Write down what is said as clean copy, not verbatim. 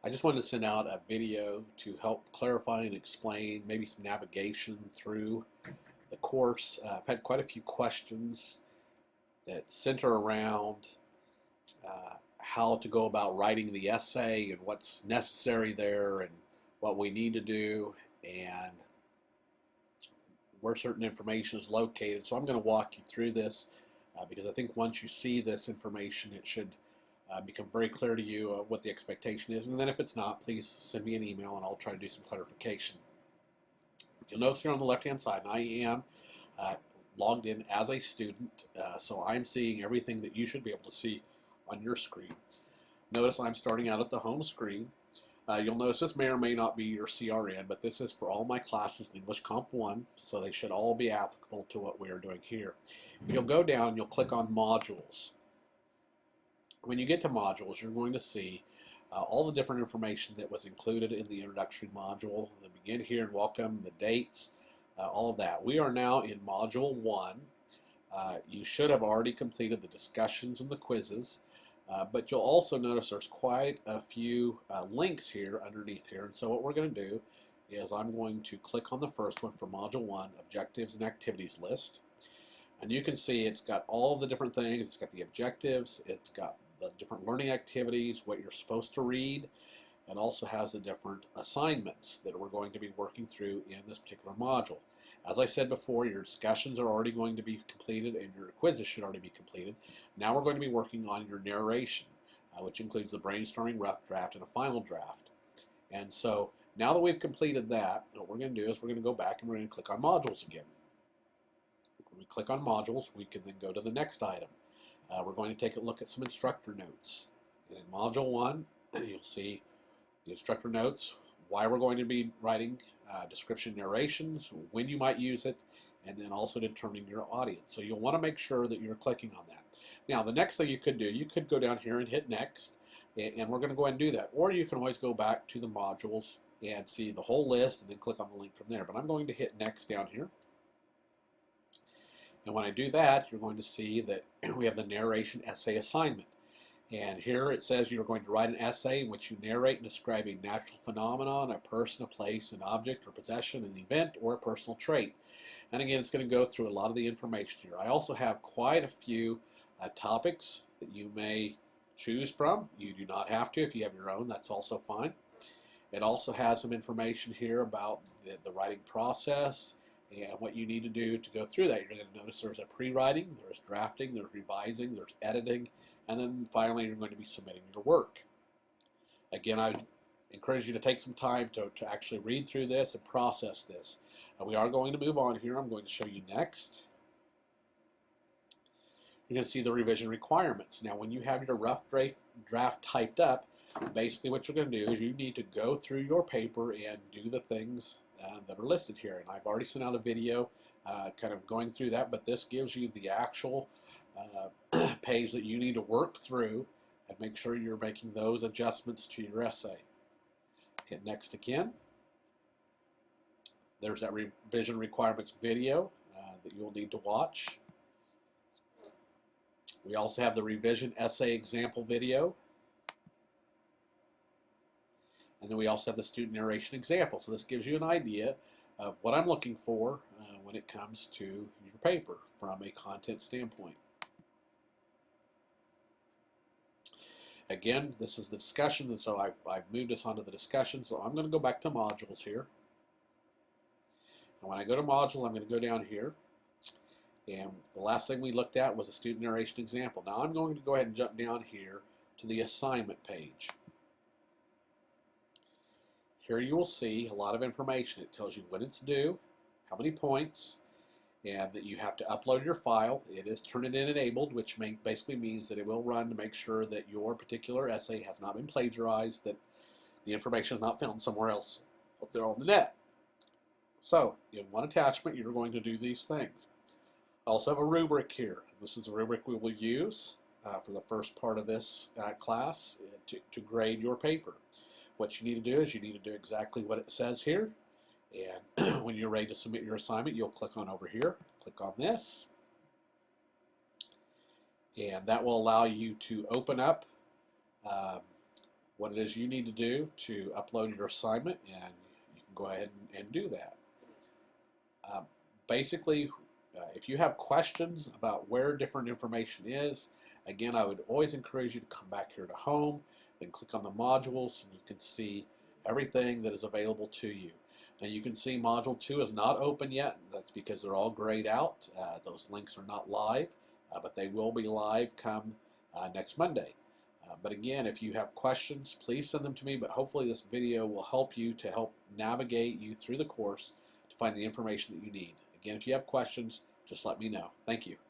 I just wanted to send out a video to help clarify and explain maybe some navigation through the course. I've had quite a few questions that center around how to go about writing the essay and what's necessary there and what we need to do and where certain information is located. So I'm going to walk you through this because I think once you see this information, it should become very clear to you what the expectation is. And then if it's not, please send me an email and I'll try to do some clarification. You'll notice here on the left-hand side, I am logged in as a student, so I'm seeing everything that you should be able to see on your screen. Notice I'm starting out at the home screen. You'll notice this may or may not be your CRN, but this is for all my classes in English Comp 1, so they should all be applicable to what we are doing here. If you'll go down, you'll click on Modules. When you get to Modules, you're going to see all the different information that was included in the introductory module, the begin here and welcome, the dates, all of that. We are now in Module 1. You should have already completed the discussions and the quizzes. But you'll also notice there's quite a few links here underneath here. And so what we're going to do is I'm going to click on the first one for Module 1, Objectives and Activities List. And you can see it's got all the different things. It's got the objectives, it's got the different learning activities, what you're supposed to read. It also has the different assignments that we're going to be working through in this particular module. As I said before, your discussions are already going to be completed and your quizzes should already be completed. Now we're going to be working on your narration, which includes the brainstorming, rough draft, and a final draft. And so now that we've completed that, what we're going to do is we're going to go back and we're going to click on modules again. When we click on modules, we can then go to the next item. We're going to take a look at some instructor notes. And in Module 1, you'll see the instructor notes, why we're going to be writing description narrations, when you might use it, and then also determining your audience. So you'll want to make sure that you're clicking on that. Now the next thing you could do, you could go down here and hit next, and we're going to go ahead and do that. Or you can always go back to the modules and see the whole list and then click on the link from there. But I'm going to hit next down here. And when I do that, you're going to see that we have the narration essay assignment. And here it says you're going to write an essay in which you narrate and describe a natural phenomenon, a person, a place, an object or possession, an event, or a personal trait. And again, it's going to go through a lot of the information here. I also have quite a few topics that you may choose from. You do not have to. If you have your own, that's also fine. It also has some information here about the writing process and what you need to do to go through that. You're going to notice there's a pre-writing, there's drafting, there's revising, there's editing, and then finally you're going to be submitting your work. Again, I encourage you to take some time to actually read through this and process this. We are going to move on here. I'm going to show you next. You're going to see the revision requirements. Now when you have your rough draft typed up, basically what you're going to do is you need to go through your paper and do the things that are listed here. And I've already sent out a video kind of going through that, but this gives you the actual page that you need to work through and make sure you're making those adjustments to your essay. Hit next again. There's that revision requirements video that you'll need to watch. We also have the revision essay example video. And then we also have the student narration example. So this gives you an idea of what I'm looking for when it comes to your paper from a content standpoint. Again, this is the discussion, and so I've moved us onto the discussion. So I'm going to go back to modules here. And when I go to module, I'm going to go down here. And the last thing we looked at was a student narration example. Now I'm going to go ahead and jump down here to the assignment page. Here you will see a lot of information. It tells you when it's due, how many points, and that you have to upload your file. It is Turnitin enabled, which basically means that it will run to make sure that your particular essay has not been plagiarized, that the information is not found somewhere else up there on the net. So in one attachment, you're going to do these things. I also have a rubric here. This is a rubric we will use for the first part of this class to grade your paper. What you need to do is you need to do exactly what it says here. And when you're ready to submit your assignment, you'll click on over here, click on this. And that will allow you to open up what it is you need to do to upload your assignment, and you can go ahead and do that. Um, Basically, if you have questions about where different information is, again, I would always encourage you to come back here to home, then click on the modules, and you can see everything that is available to you. Now you can see Module 2 is not open yet. That's because they're all grayed out. Those links are not live, but they will be live come next Monday. But again, if you have questions, please send them to me, but hopefully this video will help you to help navigate you through the course to find the information that you need. Again, if you have questions, just let me know. Thank you.